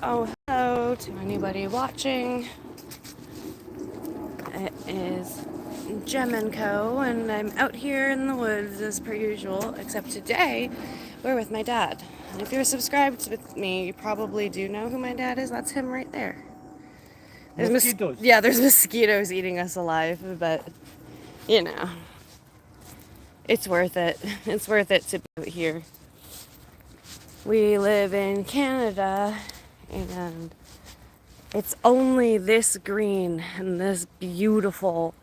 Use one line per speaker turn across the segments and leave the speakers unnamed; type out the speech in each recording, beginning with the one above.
Oh, hello to anybody watching. It is Gem & Co. and I'm out here in the woods as per usual, except today we're with my dad. And if you're subscribed with me, you probably do know who my dad is. That's him right there. There's
Mosquitoes.
there's mosquitoes eating us alive, but you know, it's worth it. It's worth it to be out here. We live in Canada and it's only this green and this beautiful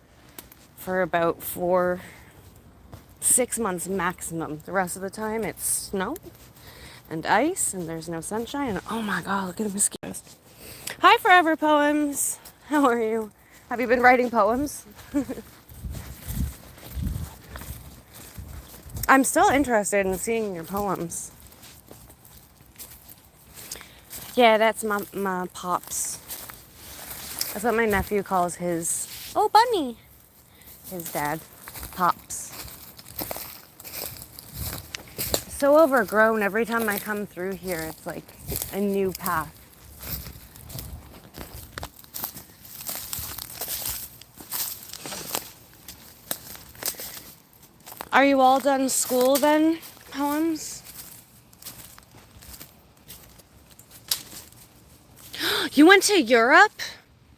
for about 6 months maximum. The rest of the time it's snow and ice and there's no sunshine. And oh my god, look at the mosquitoes. Hi, Forever Poems. How are you? Have you been writing poems? I'm still interested in seeing your poems. Yeah, that's my pops. That's what my nephew calls his, oh, bunny. His dad, Pops. So overgrown. Every time I come through here, it's like a new path. Are you all done school then, Poems? You went to Europe?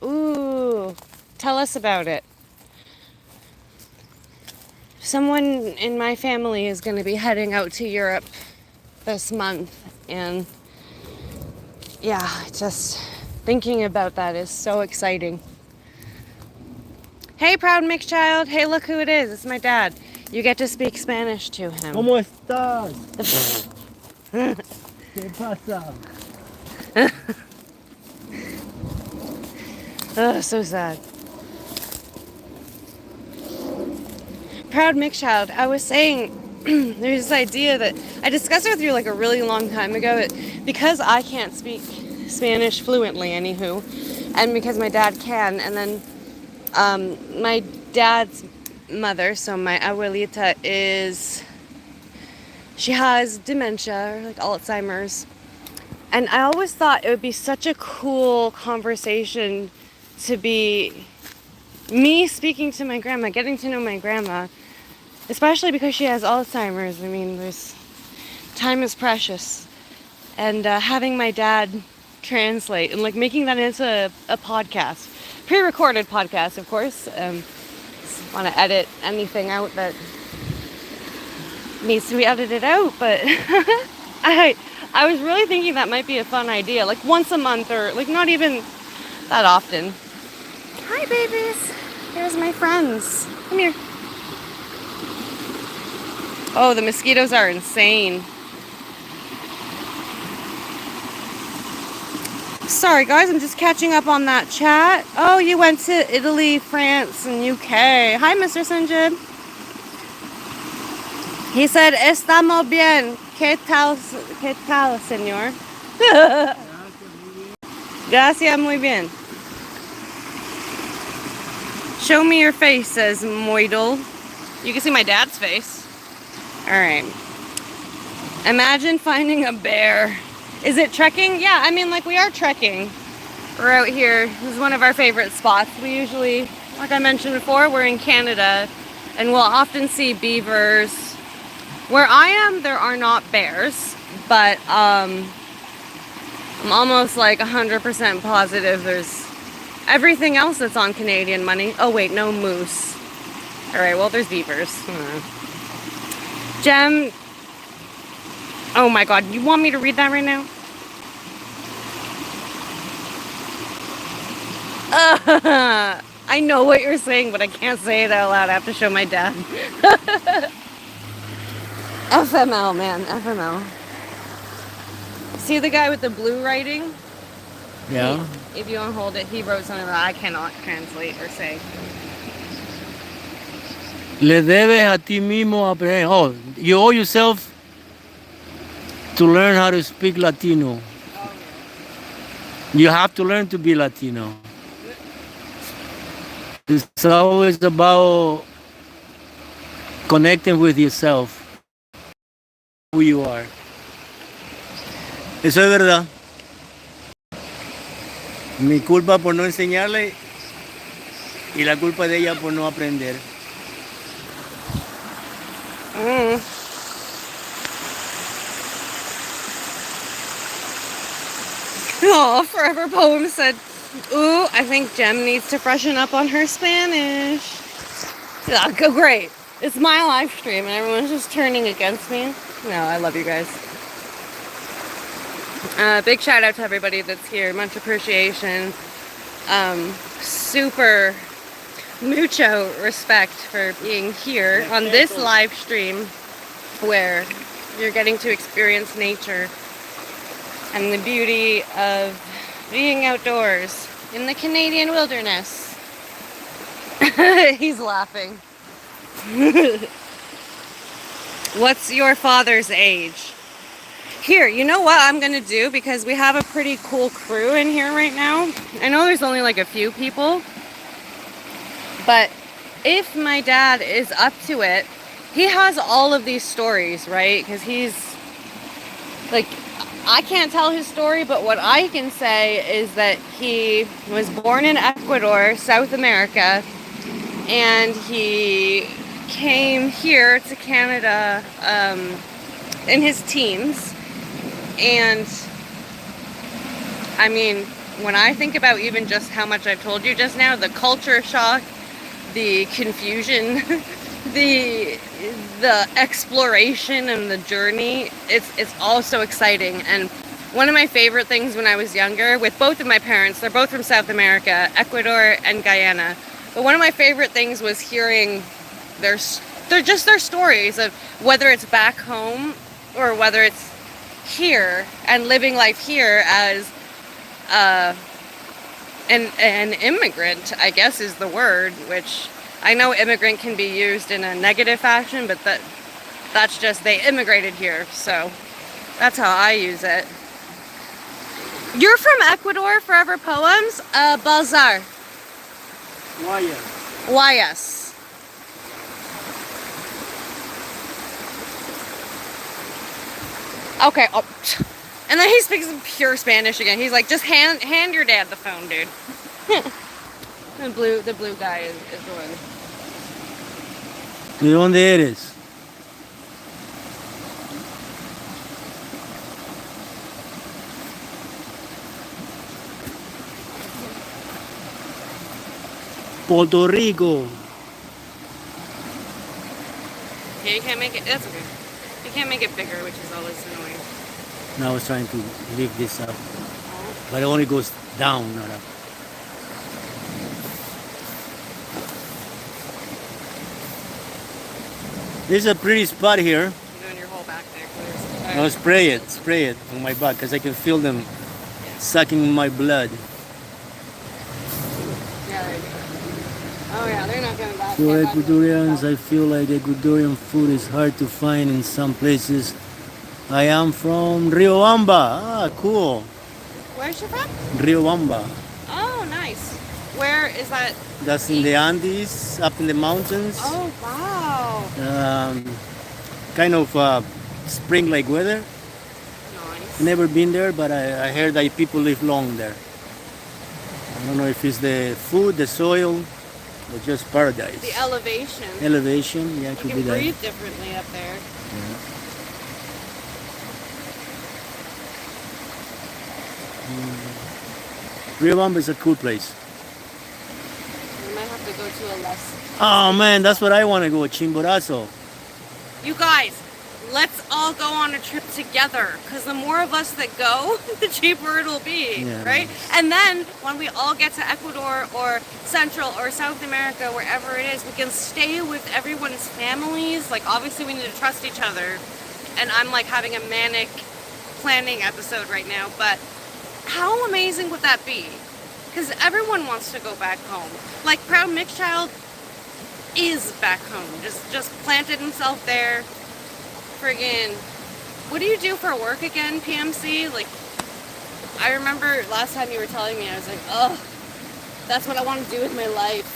Ooh, tell us about it. Someone in my family is going to be heading out to Europe this month, and yeah, just thinking about that is so exciting. Hey, proud mixed child. Hey, look who it is. It's my dad. You get to speak Spanish to him.
¿Cómo estás? ¿Qué pasa?
Oh, so sad. Proud mixed child. I was saying there's this idea that I discussed it with you like a really long time ago. That because I can't speak Spanish fluently, anywho, and because my dad can, and then my dad's mother, so my abuelita, she has dementia, or like Alzheimer's. And I always thought it would be such a cool conversation to be me speaking to my grandma, getting to know my grandma, especially because she has Alzheimer's. I mean, time is precious. And having my dad translate and like making that into a podcast, pre-recorded podcast, of course. Want to edit anything out that needs to be edited out, but I was really thinking that might be a fun idea, like once a month or like not even that often. Hi, babies. Here's my friends. Come here. Oh, the mosquitoes are insane. Sorry, guys, I'm just catching up on that chat. Oh, you went to Italy, France, and UK. Hi, Mr. Sanjib. He said, estamos bien. ¿Qué tal, señor? Gracias, muy bien. Show me your face, says Moidel. You can see my dad's face. Alright. Imagine finding a bear. Is it trekking? Yeah, I mean, like, we are trekking. We're out here. This is one of our favorite spots. We usually, like I mentioned before, we're in Canada, and we'll often see beavers. Where I am, there are not bears, but I'm almost like 100% positive there's everything else that's on Canadian money. Oh wait, no moose. Alright, well, there's beavers. Gem. Oh my god, you want me to read that right now? I know what you're saying, but I can't say it out loud. I have to show my dad. FML, man, FML. See the guy with the blue writing?
Yeah.
If you don't hold it, he wrote something that I cannot translate or say.
Le debes a ti mismo aprender. Oh, you owe yourself to learn how to speak Latino. You have to learn to be Latino. It's always about connecting with yourself, who you are. Eso es verdad. Mi culpa por no enseñarle y la culpa de ella por no aprender.
Mm. Oh, Forever Poem said, ooh, I think Jem needs to freshen up on her Spanish. Yeah, go great. It's my live stream and everyone's just turning against me. No, I love you guys. Big shout out to everybody that's here. Much appreciation. Super mucho respect for being here on this live stream where you're getting to experience nature and the beauty of being outdoors in the Canadian wilderness. He's laughing. What's your father's age? Here, you know what I'm gonna do, because we have a pretty cool crew in here right now. I know there's only like a few people, but if my dad is up to it, he has all of these stories, right? Because he's like, I can't tell his story, but what I can say is that he was born in Ecuador, South America, and he came here to Canada in his teens. And I mean, when I think about even just how much I've told you just now, the culture shock, the confusion, the exploration and the journey, it's all so exciting. And one of my favorite things when I was younger, with both of my parents, they're both from South America, Ecuador and Guyana, but one of my favorite things was hearing their stories of whether it's back home or whether it's here and living life here as an immigrant, I guess is the word, which I know immigrant can be used in a negative fashion, but that's just they immigrated here, so that's how I use it. You're from Ecuador, Forever Poems? Balzar. Guayas. Okay, oh, and then he speaks in pure Spanish again. He's like, just hand your dad the phone, dude. the blue guy is the one.
¿De dónde eres? Puerto Rico.
Yeah, you can't make it. That's okay. You can't make it bigger, which is always annoying.
Now I was trying to lift this up, but it only goes down, not up. This is a pretty spot here.
You're doing your whole back there.
I'll spray it on my back because I can feel them sucking my blood.
Yeah, there you go. Oh yeah, they're not going back.
For Ecuadorians, I feel like Ecuadorian food is hard to find in some places. I am from Riobamba. Ah, cool.
Where's you from?
Riobamba.
Oh, nice. Where is that?
That's in the Andes, up in the mountains.
Oh, wow.
Kind of spring-like weather.
Nice.
Never been there, but I heard that people live long there. I don't know if it's the food, the soil, or just paradise.
The elevation.
Elevation, yeah,
You
could be
can
that.
breathe differently up there.
Riobamba is a cool place.
We might have to go to a less.
Oh man, that's what I want to go, Chimborazo.
You guys, let's all go on a trip together, because the more of us that go, the cheaper it'll be,
Yeah.
right? And then when we all get to Ecuador or Central or South America, wherever it is, we can stay with everyone's families. Like, obviously we need to trust each other, and I'm like having a manic planning episode right now, but how amazing would that be? Because everyone wants to go back home. Like, Proud Mixed Child is back home, just planted himself there. Friggin', what do you do for work again, PMC? Like, I remember last time you were telling me, I was like, oh, that's what I want to do with my life.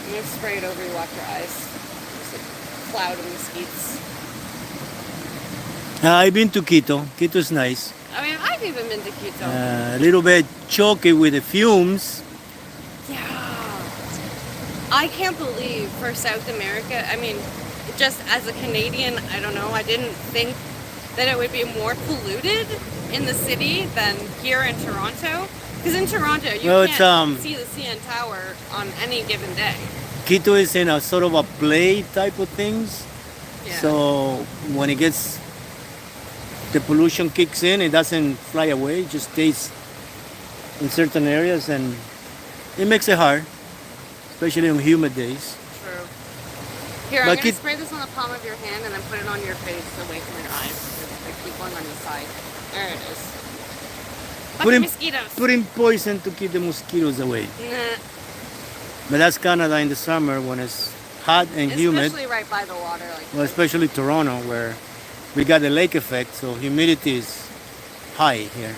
I'm gonna spray it over you, watch your eyes. Just a cloud of mosquitoes.
I've been to Quito. Quito is nice.
I mean, I've even been to Quito.
A little bit choky with the fumes.
Yeah. I can't believe for South America, I mean, just as a Canadian, I don't know, I didn't think that it would be more polluted in the city than here in Toronto. Because in Toronto, you can't see the CN Tower on any given day.
Quito is in a sort of a play type of things.
Yeah.
So when it gets, the pollution kicks in, it doesn't fly away, it just stays in certain areas, and it makes it hard, especially on humid days.
True. Here, I'm
But
going to spray this on the palm of your hand and then put it on your face away from your eyes. I keep going on the side. There it is. Fucking mosquitoes.
Putting poison to keep the mosquitoes away.
Nah.
But that's Canada in the summer when it's hot and humid.
Especially right by the water.
Well, especially Toronto, where we got the lake effect, so humidity is high here.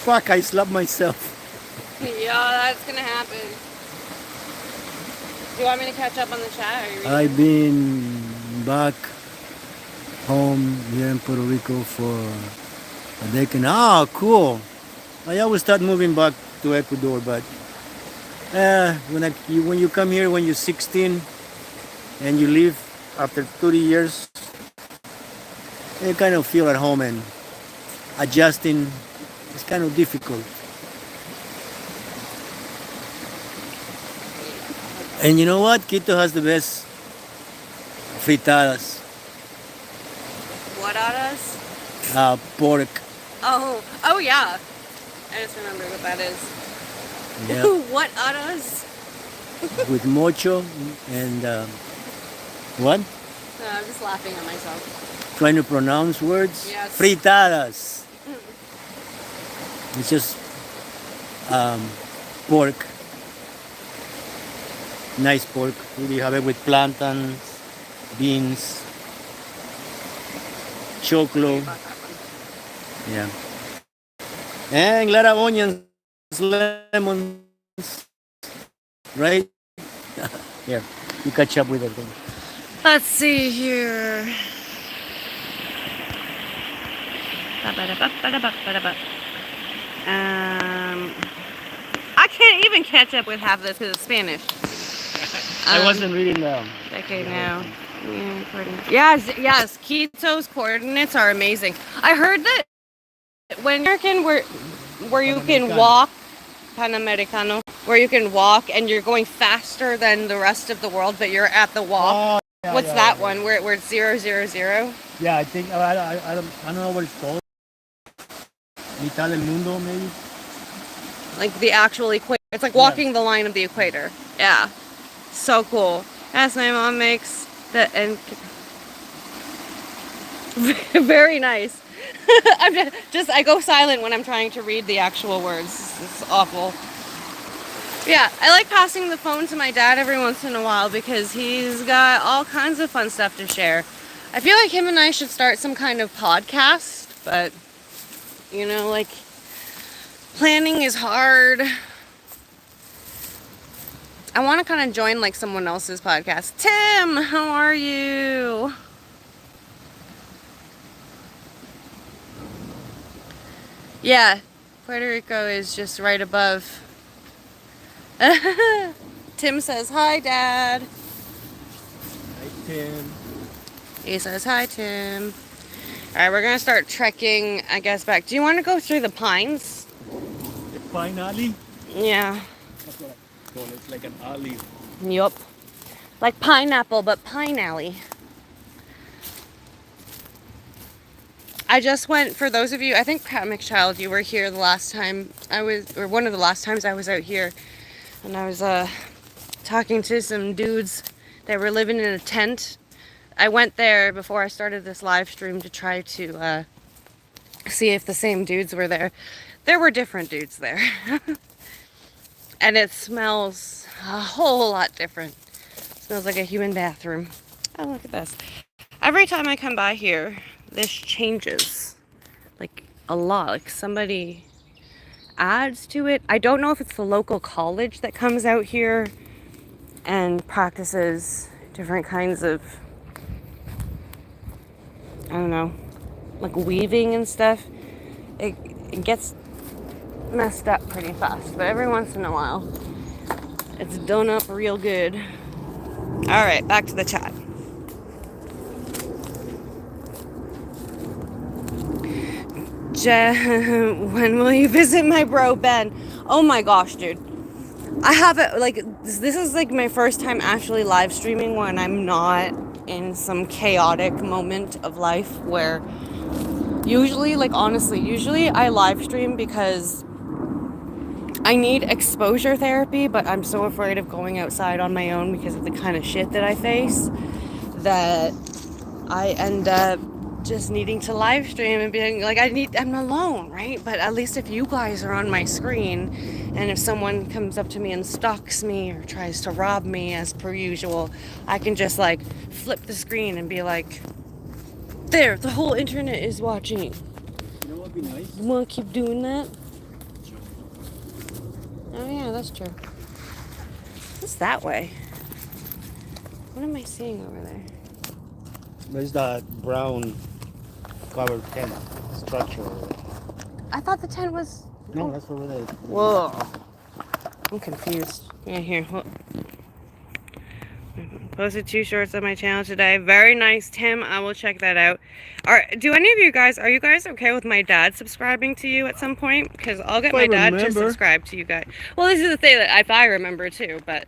Fuck, I slapped myself.
Yeah, that's gonna happen. Do you want me to catch up on the chat? Or are you reading?
I've been back home here in Puerto Rico for a decade. Ah, cool. I always start moving back to Ecuador, but when you come here when you're 16 and you leave after 30 years, you kind of feel at home, and adjusting is kind of difficult. And you know what? Quito has the best fritadas.
What on us?
Pork.
Oh yeah. I just remembered what that is.
Yeah.
What on us?
With mocho and what?
No, I'm just laughing at myself.
Trying to pronounce words.
Yes.
Fritadas. It's just pork. Nice pork. We have it with plantains, beans, choclo. Yeah. And a lot of onions, lemons. Right? Here, you catch up with everything.
Let's see here. I can't even catch up with half of this because it's Spanish.
I wasn't reading them.
Okay, now. Yes, Quito's coordinates are amazing. I heard that when American where you can walk, Panamericano, where you can walk and you're going faster than the rest of the world, but you're at the walk.
Oh,
What's that one? Where it's 000?
Yeah, I think I don't know what it's called. Mitad del mundo, maybe.
Like the actual equator. It's like walking the line of the equator. Yeah. So cool. Yes, my mom makes the and very nice. I go silent when I'm trying to read the actual words. It's awful. Yeah, I like passing the phone to my dad every once in a while because he's got all kinds of fun stuff to share. I feel like him and I should start some kind of podcast, but you know, like planning is hard. I want to kind of join like someone else's podcast. Tim, how are you? Yeah, Puerto Rico is just right above. Tim says, hi, Dad.
Hi, Tim.
He says, hi, Tim. All right, we're going to start trekking, I guess, back. Do you want to go through the pines?
The pine alley?
Yeah.
That's what I call it. It's like an alley.
Yup. Like pineapple, but pine alley. I just went, for those of you, I think Pat McChild, you were here the last time or one of the last times I was out here. And I was talking to some dudes that were living in a tent. I went there before I started this live stream to try to see if the same dudes were there. There were different dudes there. And it smells a whole lot different. It smells like a human bathroom. Oh, look at this. Every time I come by here, this changes. Like a lot. Like somebody adds to it. I don't know if it's the local college that comes out here and practices different kinds of, I don't know, like weaving and stuff, it gets messed up pretty fast. But every once in a while, it's done up real good. All right, back to the chat. When will you visit my bro Ben? Oh my gosh, dude. I have it like this is like my first time actually live streaming when I'm not in some chaotic moment of life where usually, like honestly, usually I live stream because I need exposure therapy, but I'm so afraid of going outside on my own because of the kind of shit that I face that I end up just needing to live stream and being like, I'm alone, right? But at least if you guys are on my screen and if someone comes up to me and stalks me or tries to rob me as per usual, I can just like flip the screen and be like, there, the whole internet is watching.
You know what would be nice?
You want to keep doing that? Oh yeah, that's true. What's that way? What am I seeing over there?
There's that brown covered tent structure over there.
I thought the tent was...
No, that's over there.
Whoa. I'm confused. Yeah, here. Look. Posted 2 shorts on my channel today. Very nice, Tim. I will check that out. Are you guys okay with my dad subscribing to you at some point? Because I'll get my dad to subscribe to you guys. Well, this is the thing that if I remember too, but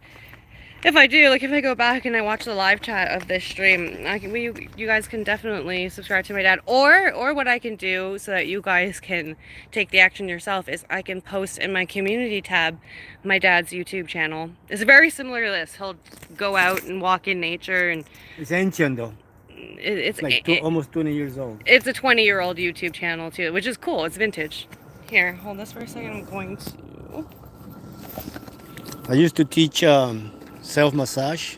if I do, like if I go back and I watch the live chat of this stream, you guys can definitely subscribe to my dad. Or what I can do so that you guys can take the action yourself is I can post in my community tab my dad's YouTube channel. It's very similar to this. He'll go out and walk in nature, and
It's ancient though.
it's
Like almost 20 years old.
It's a 20-year-old YouTube channel too, which is cool. It's vintage. Here, hold this for a second. I'm going to...
I used to teach self-massage,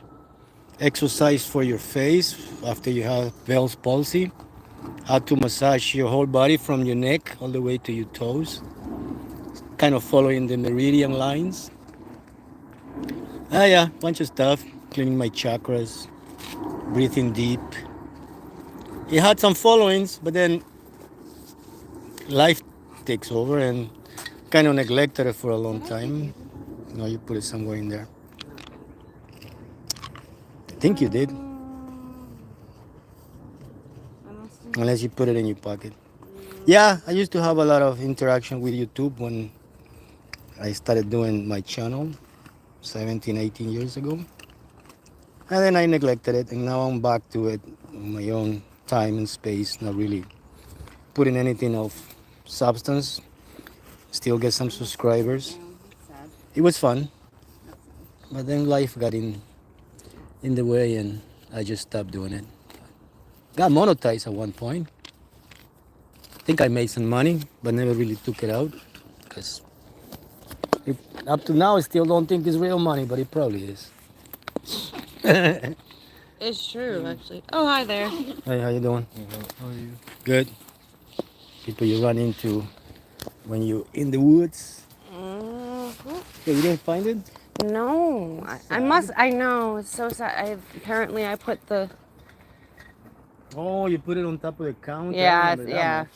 exercise for your face after you have Bell's palsy, how to massage your whole body from your neck all the way to your toes, kind of following the meridian lines. Yeah, bunch of stuff, cleaning my chakras, breathing deep. It had some followings, but then life takes over and kind of neglected it for a long time. No, you put it somewhere in there. I think you did. Unless you put it in your pocket. Yeah, I used to have a lot of interaction with YouTube when I started doing my channel 17, 18 years ago. And then I neglected it, and now I'm back to it on my own time and space, not really putting anything of substance. Still get some subscribers. It was fun, but then life got in the way and I just stopped doing it. Got monetized at one point. I think I made some money, but never really took it out because up to now I still don't think it's real money, but it probably is.
It's true, actually. Oh, hi there.
Hey, how you doing?
How are you?
Good. People you run into when you're in the woods. Yeah, you didn't find it?
No, I know, it's so sad. Apparently I put the...
Oh, you put it on top of the counter?
Yeah, yeah.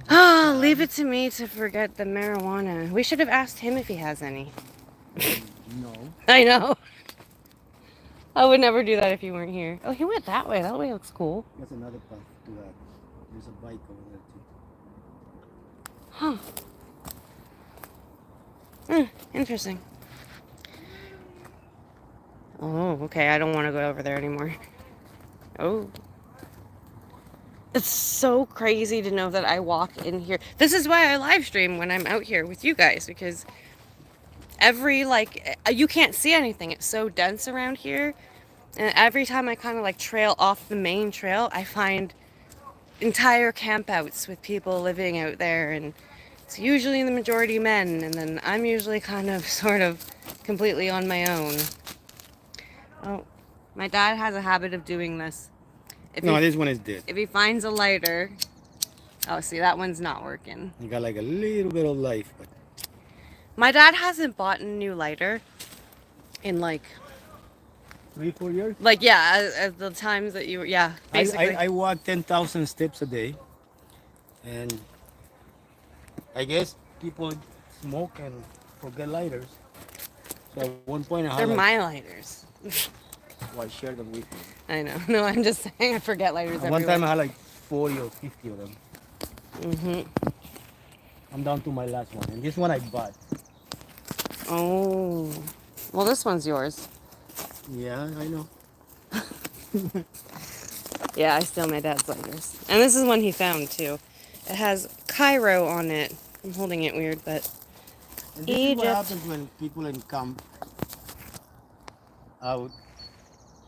Ah, leave it to me to forget the marijuana. We should have asked him if he has any.
No.
I know. I would never do that if you weren't here. Oh, he went that way. That way looks cool.
That's another path to that. There's a bike over there too.
Huh. Interesting. Oh, okay. I don't want to go over there anymore. Oh. It's so crazy to know that I walk in here. This is why I live stream when I'm out here with you guys, because you can't see anything. It's so dense around here. And every time I kind of like trail off the main trail, I find entire campouts with people living out there, and it's usually the majority men, and then I'm usually kind of sort of completely on my own. Oh, my dad has a habit of doing this.
This one is dead.
If he finds a lighter, oh, see, that one's not working.
You got like a little bit of life, but
My dad hasn't bought a new lighter in like
3, 4 years.
Like, yeah, at the times that you were, yeah, basically.
I walk 10,000 steps a day, and I guess people smoke and forget lighters. So at one point I
They're
had like,
my lighters.
well, I share them with you.
I know. No, I'm just saying I forget lighters
At one
everywhere.
time I had like 40 or 50 of them.
Mm-hmm.
I'm down to my last one, and this one I bought.
Oh. Well, this one's yours.
Yeah, I know.
Yeah, I steal my dad's lighters. And this is one he found, too. It has Cairo on it. I'm holding it weird, but
And this is what
Egypt.
happens when people in camp out.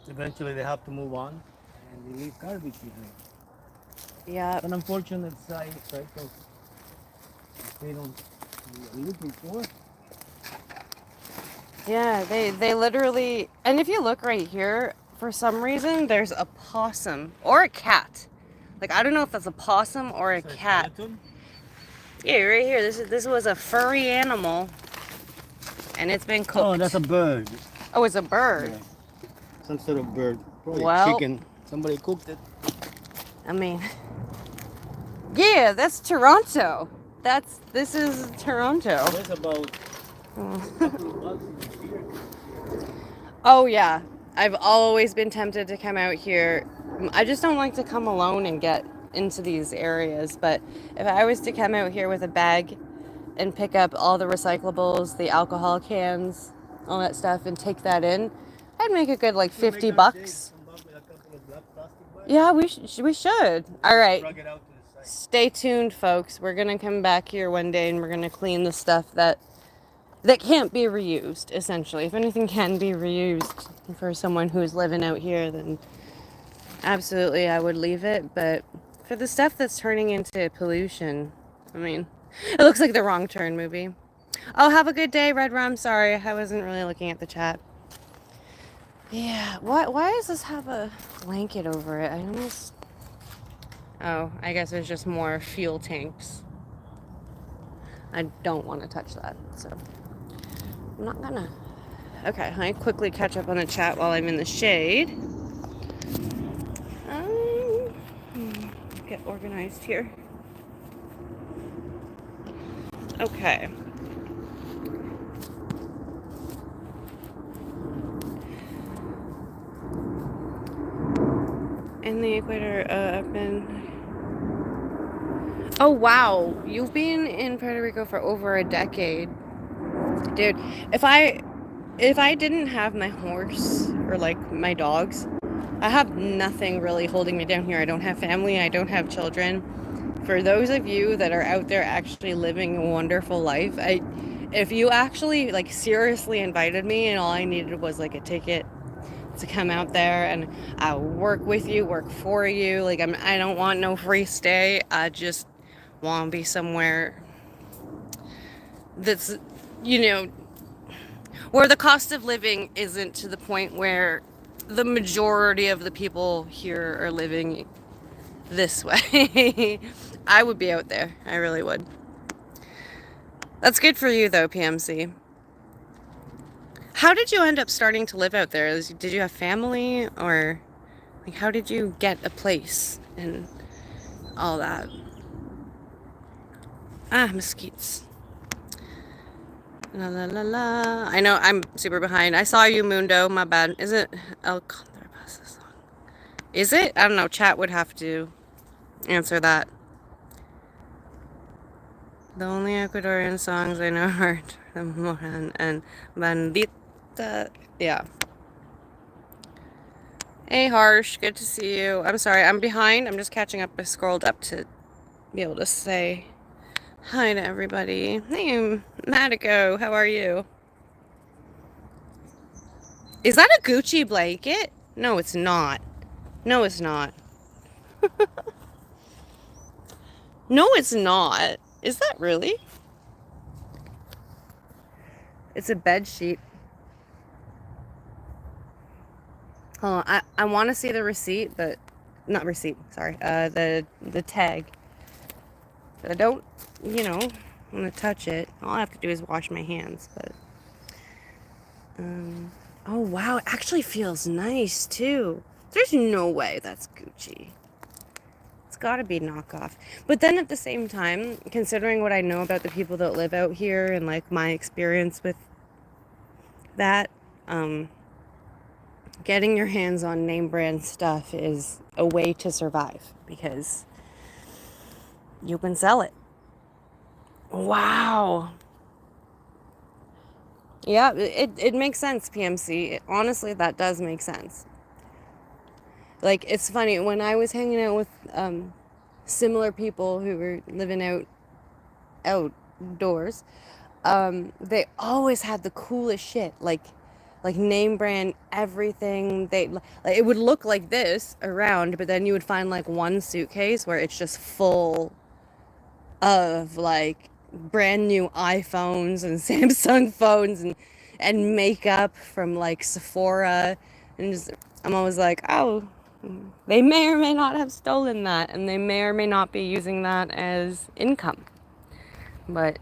Eventually they have to move on, and they leave garbage behind.
Yeah.
It's an unfortunate side cycle. They don't looking for.
Yeah, they literally, and if you look right here, for some reason, there's a possum or a cat. Like, I don't know if that's a possum or a cat.
Skeleton?
Yeah, right here. This was a furry animal, and it's been cooked.
Oh, that's a bird.
Oh, it's a bird.
Yeah. Some sort of bird. Probably
Well-
chicken. Somebody cooked it.
I mean, yeah, that's Toronto. This is Toronto.
There's about a couple of bugs in here.
Oh yeah, I've always been tempted to come out here. I just don't like to come alone and get into these areas. But if I was to come out here with a bag and pick up all the recyclables, the alcohol cans, all that stuff, and take that in, I'd make a good like
Make
$50
our
bucks.
day. Come back with a couple of black plastic bags.
Yeah, we should. All right.
Drag it out to the side.
Stay tuned, folks. We're gonna come back here one day and we're gonna clean the stuff that can't be reused, essentially. If anything can be reused for someone who's living out here, then absolutely I would leave it. But for the stuff that's turning into pollution, I mean, it looks like the Wrong Turn movie. Oh, have a good day, Red Rum. Sorry, I wasn't really looking at the chat. Yeah, why does this have a blanket over it? I almost... Oh, I guess there's just more fuel tanks. I don't want to touch that, so I'm not gonna. Okay, I quickly catch up on the chat while I'm in the shade. Get organized here. Okay. In the equator, I've been... Oh, wow. You've been in Puerto Rico for over a decade. Dude, if I didn't have my horse or like my dogs, I have nothing really holding me down here. I don't have family, I don't have children. For those of you that are out there actually living a wonderful life, if you actually like seriously invited me and all I needed was like a ticket to come out there and I'll work with you, work for you. Like I don't want no free stay. I just want to be somewhere that's, you know, where the cost of living isn't to the point where the majority of the people here are living this way. I would be out there. I really would. That's good for you though, PMC. How did you end up starting to live out there? Did you have family, or like how did you get a place and all that? Ah, mesquites. La la la la. I know I'm super behind. I saw you, Mundo. My bad. Is it El Contrabass song? Is it? I don't know. Chat would have to answer that. The only Ecuadorian songs I know are Moran and Bandita. Yeah. Hey, Harsh. Good to see you. I'm sorry. I'm behind. I'm just catching up. I scrolled up to be able to say hi to everybody. Hey, Matico. How are you? Is that a Gucci blanket? No, it's not. No, it's not. No, it's not. Is that really? It's a bed sheet. Hold on. I want to see the receipt, but not receipt. Sorry. The tag. But I don't, you know, want to touch it. All I have to do is wash my hands, but Oh wow, it actually feels nice too. There's no way that's Gucci. It's gotta be knockoff. But then at the same time, considering what I know about the people that live out here and like my experience with that, getting your hands on name brand stuff is a way to survive because you can sell it. Wow. Yeah, it makes sense, PMC. Honestly, that does make sense. Like, it's funny, when I was hanging out with similar people who were living outdoors, they always had the coolest shit, like name brand everything. They like it would look like this around, but then you would find like one suitcase where it's just full of like brand new iPhones and Samsung phones and makeup from like Sephora, and just I'm always like, oh, they may or may not have stolen that, and they may or may not be using that as income. But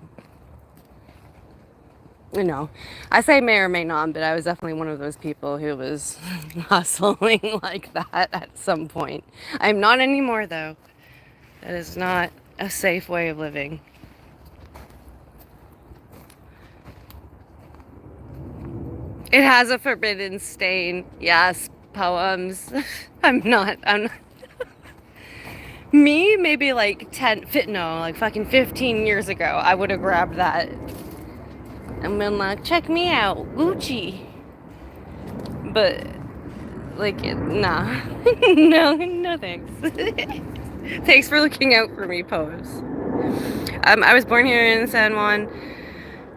you know, I say may or may not, but I was definitely one of those people who was hustling like that at some point. I'm not anymore though. That is not a safe way of living. It has a forbidden stain. Yes, poems. I'm not. Me, maybe like 10, no, like fucking 15 years ago, I would have grabbed that and been like, check me out, Gucci. But, like, nah. No thanks. Thanks for looking out for me, Pose. I was born here in San Juan.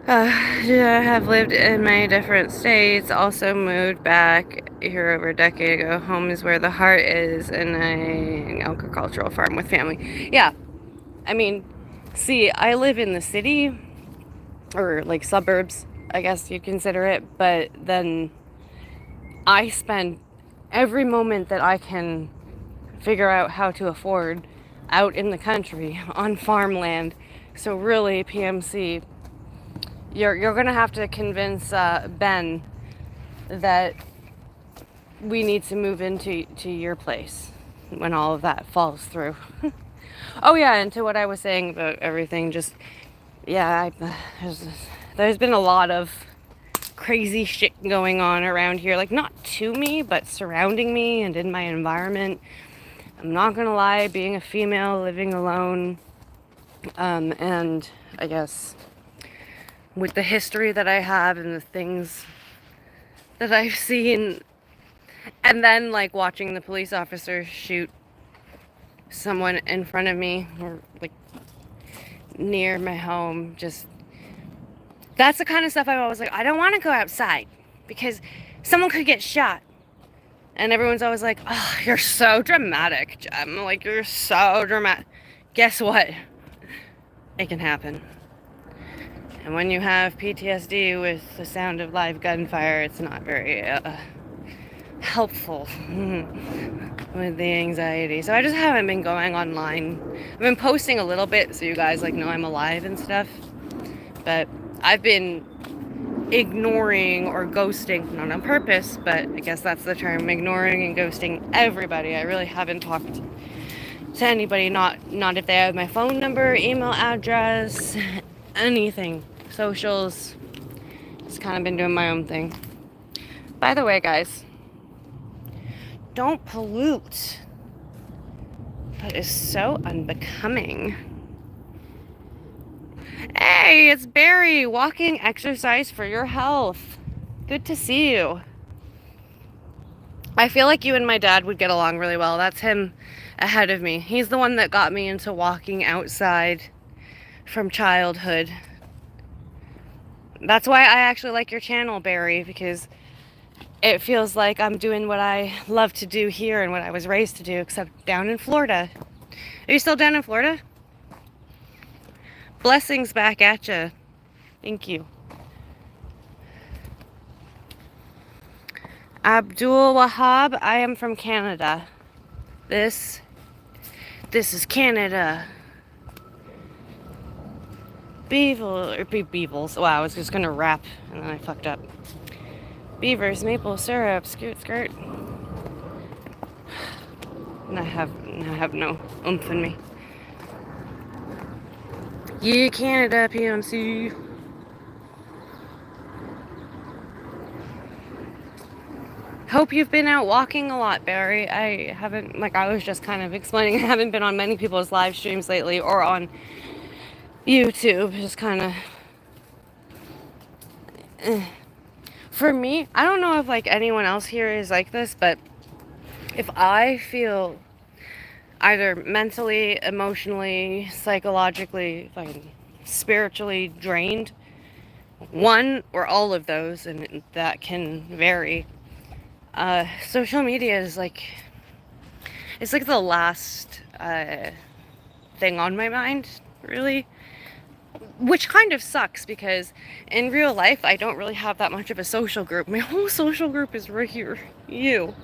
I have lived in many different states, also moved back here over a decade ago. Home is where the heart is, in an agricultural farm with family. Yeah, I mean, see, I live in the city, or like suburbs, I guess you'd consider it, but then I spend every moment that I can figure out how to afford out in the country on farmland. So really, PMC, you're gonna have to convince Ben that we need to move into your place when all of that falls through. Oh yeah, and to what I was saying about everything, just yeah, there's been a lot of crazy shit going on around here, like not to me, but surrounding me and in my environment. I'm not gonna lie, being a female living alone, and I guess with the history that I have and the things that I've seen, and then like watching the police officer shoot someone in front of me or like near my home, just that's the kind of stuff I'm always like, I don't want to go outside because someone could get shot. And everyone's always like, oh, you're so dramatic, Jem. Like, you're so dramatic. Guess what? It can happen. And when you have PTSD with the sound of live gunfire, it's not very helpful with the anxiety. So I just haven't been going online. I've been posting a little bit so you guys like know I'm alive and stuff. But I've been ignoring or ghosting, not on purpose, but I guess that's the term, ignoring and ghosting everybody. I really haven't talked to anybody, not if they have my phone number, email address, anything, socials. Just kind of been doing my own thing. By the way, guys, don't pollute. That is so unbecoming. Hey, it's Barry. Walking exercise for your health. Good to see you. I feel like you and my dad would get along really well. That's him ahead of me. He's the one that got me into walking outside from childhood. That's why I actually like your channel, Barry, because it feels like I'm doing what I love to do here and what I was raised to do, except down in Florida. Are you still down in Florida? Blessings back at you. Thank you. Abdul Wahab, I am from Canada. This is Canada. Beevils. Wow, I was just gonna rap and then I fucked up. Beavers, maple syrup, skirt, skirt. And I have no oomph in me. Yeah, Canada, PMC. Hope you've been out walking a lot, Barry. I haven't, like I was just kind of explaining, I haven't been on many people's live streams lately or on YouTube. Just kind of. For me, I don't know if like anyone else here is like this, but if I feel either mentally, emotionally, psychologically, fucking spiritually drained, one or all of those, and that can vary. Social media is like, it's like the last thing on my mind, really. Which kind of sucks because in real life, I don't really have that much of a social group. My whole social group is right here, you.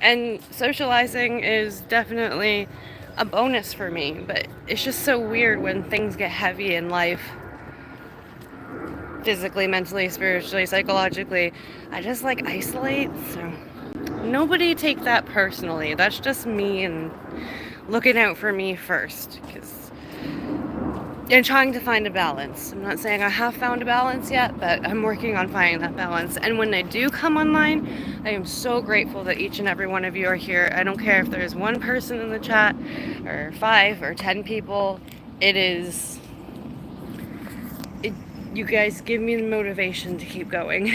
And socializing is definitely a bonus for me, but it's just so weird when things get heavy in life. Physically, mentally, spiritually, psychologically. I just like isolate, so nobody take that personally. That's just me and looking out for me first, and trying to find a balance. I'm not saying I have found a balance yet, but I'm working on finding that balance. And when I do come online, I am so grateful that each and every one of you are here. I don't care if there's one person in the chat or 5 or 10 people. You guys give me the motivation to keep going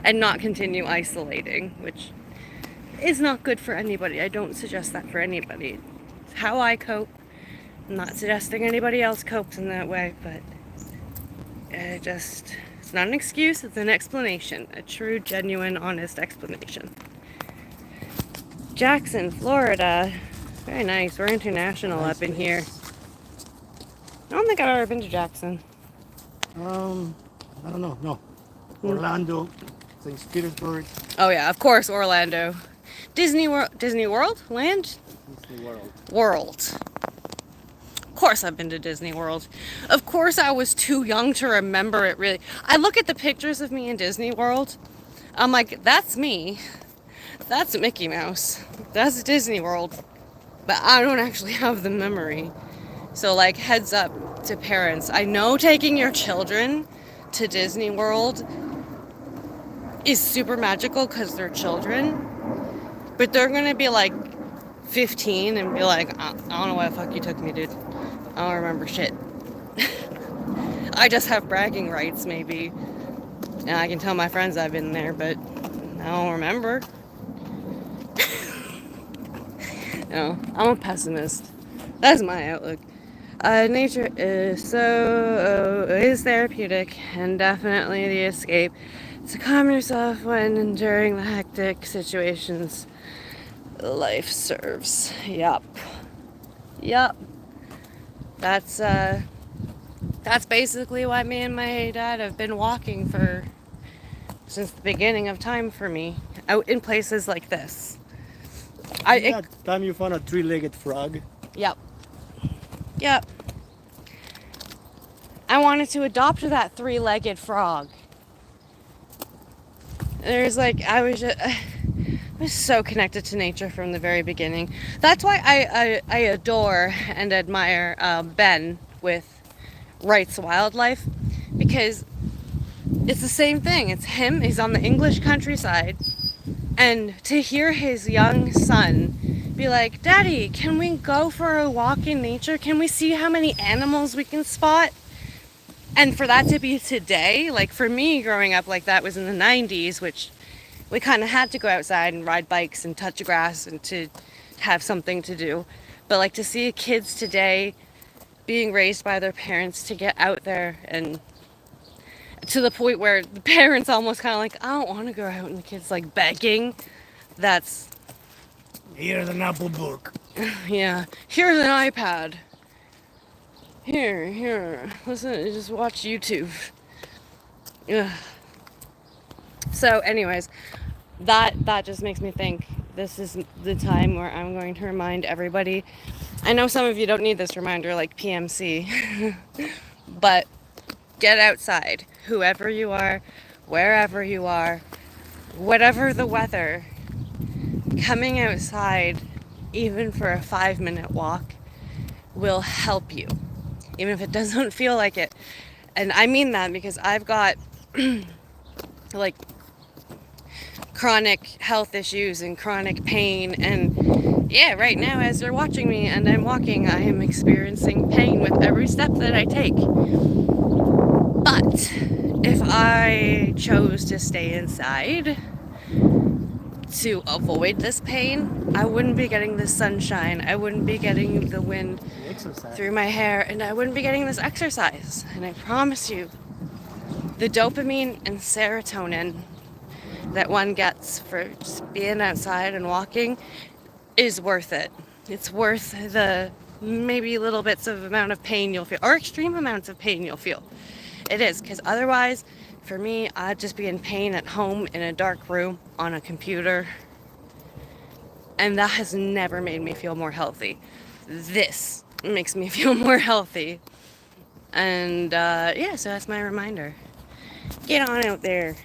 and not continue isolating, which is not good for anybody. I don't suggest that for anybody. It's how I cope. I'm not suggesting anybody else copes in that way, but it's not an excuse, it's an explanation. A true, genuine, honest explanation. Jackson, Florida. Very nice. We're international up in here. I don't think I've ever been to Jackson.
I don't know. No. Orlando, St. Petersburg.
Oh yeah, of course, Orlando. Disney World? Land?
Disney World.
World. Of course I've been to Disney World. Of course I was too young to remember it really. I look at the pictures of me in Disney World. I'm like, that's me. That's Mickey Mouse. That's Disney World. But I don't actually have the memory. So like, heads up to parents. I know taking your children to Disney World is super magical because they're children. But they're going to be like 15 and be like, I don't know why the fuck you took me, dude. I don't remember shit. I just have bragging rights, maybe. And I can tell my friends I've been there, but I don't remember. No, I'm a pessimist. That's my outlook. Nature is therapeutic and definitely the escape to calm yourself when enduring the hectic situations life serves. Yup. That's basically why me and my dad have been walking since the beginning of time for me, out in places like this.
That time you found a 3-legged frog.
Yep. I wanted to adopt that 3-legged frog. I was so connected to nature from the very beginning. That's why I adore and admire Ben with Rights Wildlife, because it's the same thing. It's him. He's on the English countryside, and to hear his young son be like, "Daddy, can we go for a walk in nature? Can we see how many animals we can spot?" And for that to be today, like for me growing up like that was in the 90s, which we kind of had to go outside and ride bikes and touch grass and to have something to do. But like to see kids today being raised by their parents to get out there, and to the point where the parents almost kind of like, I don't want to go out, and the kids like begging. That's...
Here's an Apple book.
Yeah. Here's an iPad. Here. Listen, just watch YouTube. Ugh. So anyways, that just makes me think this is the time where I'm going to remind everybody. I know some of you don't need this reminder like PMC, but get outside. Whoever you are, wherever you are, whatever the weather, coming outside, even for a 5-minute walk, will help you, even if it doesn't feel like it. And I mean that because I've got like chronic health issues and chronic pain, and yeah, right now as you're watching me and I'm walking, I am experiencing pain with every step that I take. But if I chose to stay inside to avoid this pain, I wouldn't be getting this sunshine, I wouldn't be getting the wind
Exercise.
through my hair, and I wouldn't be getting this exercise. And I promise you, the dopamine and serotonin that one gets for just being outside and walking is worth it. It's worth the maybe little bits of amount of pain you'll feel, or extreme amounts of pain you'll feel. It is, because otherwise, for me, I'd just be in pain at home in a dark room on a computer, and that has never made me feel more healthy. This makes me feel more healthy. And yeah, so that's my reminder. Get on out there.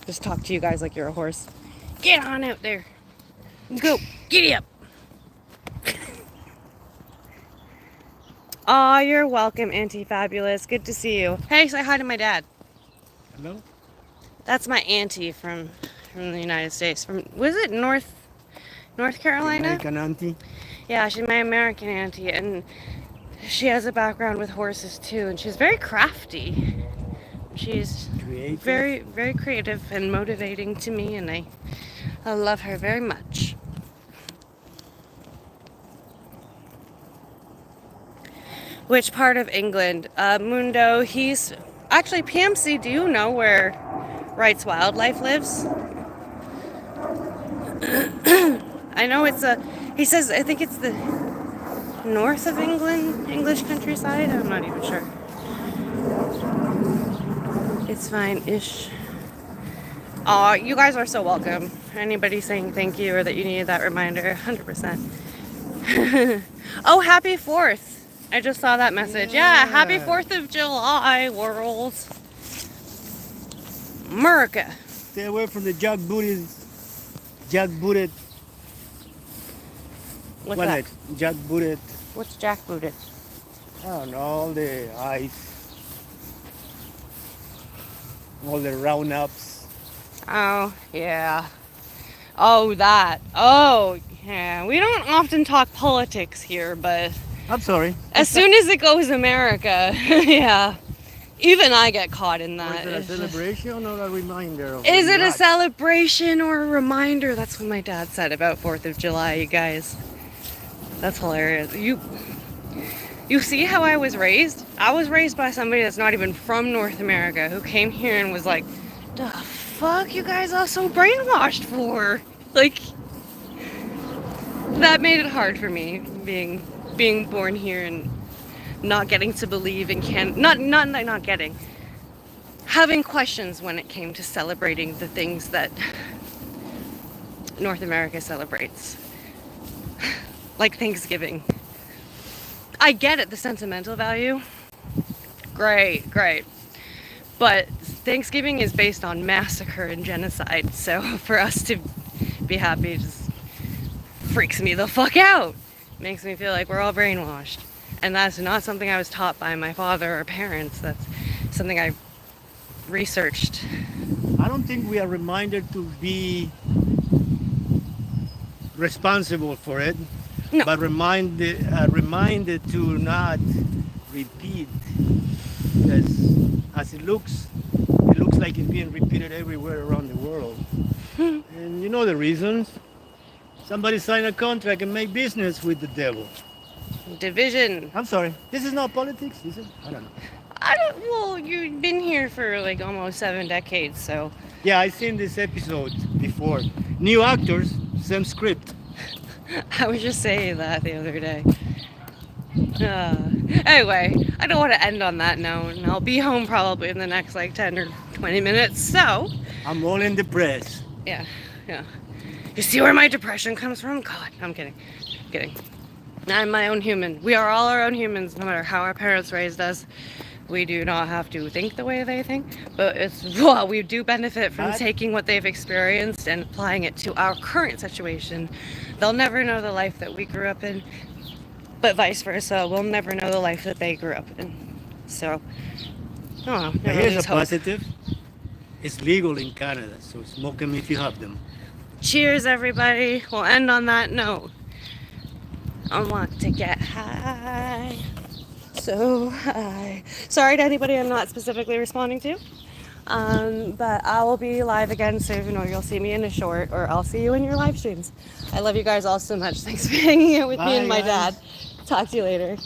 Just talk to you guys like you're a horse. Get on out there. Go. Giddy up. Aw, you're welcome, Auntie Fabulous. Good to see you. Hey, say hi to my dad.
Hello?
That's my auntie from the United States. From, was it North Carolina?
American auntie.
Yeah, she's my American auntie, and she has a background with horses too, and she's very crafty. She's
Creative.
very, very creative and motivating to me, and I love her very much. Which part of England? Mundo, he's... Actually, PMC, do you know where Wright's Wildlife lives? I know it's a... He says, I think it's the north of England, English countryside? I'm not even sure. It's fine-ish. Aw, you guys are so welcome. Anybody saying thank you or that you needed that reminder, 100%. Oh, happy 4th. I just saw that message. Yeah, happy 4th of July, world. America.
Stay away from the jackbooted.
What's
What
that?
is jackbooted?
What's jackbooted?
I don't know, all the ice, all the roundups.
Oh, yeah. Oh, that. Oh, yeah. We don't often talk politics here, but
I'm sorry.
as soon as it goes America, yeah. Even I get caught in
Or
that.
is it a
It's just-
celebration or a reminder? Of
Is it a
life?
celebration or a reminder? That's what my dad said about 4th of July, you guys. That's hilarious. You see how I was raised? I was raised by somebody that's not even from North America, who came here and was like, the fuck you guys are so brainwashed for? Like, that made it hard for me, being born here and not getting to believe in not getting, having questions when it came to celebrating the things that North America celebrates. Like Thanksgiving. I get it, the sentimental value. Great. But Thanksgiving is based on massacre and genocide, so for us to be happy just freaks me the fuck out. Makes me feel like we're all brainwashed. And that's not something I was taught by my father or parents. That's something I researched.
I don't think we are reminded to be responsible for it,
No.
but reminded to not repeat. As it looks like it's being repeated everywhere around the world. And you know the reasons. Somebody signed a contract and made business with the devil.
Division.
I'm sorry. This is not politics, is it? I don't know.
Well, you've been here for like almost 7 decades, so.
Yeah, I've seen this episode before. New actors, same script.
I was just saying that the other day. Anyway, I don't want to end on that note, and I'll be home probably in the next like 10 or 20 minutes, so.
I'm all in the press.
Yeah. You see where my depression comes from? God, I'm kidding. I'm my own human. We are all our own humans, no matter how our parents raised us. We do not have to think the way they think, but well, we do benefit from
But-
taking what they've experienced and applying it to our current situation. They'll never know the life that we grew up in, but vice versa. We'll never know the life that they grew up in. So, I don't know.
But
Never
here's
lose
a
hope.
positive. It's legal in Canada, so smoke them if you have them.
Cheers, everybody. We'll end on that note. I want to get high. So high. Sorry to anybody I'm not specifically responding to. But I will be live again soon, or you'll see me in a short, or I'll see you in your live streams. I love you guys all so much. Thanks for hanging out with me
Bye,
and my
guys.
dad. Talk to you later.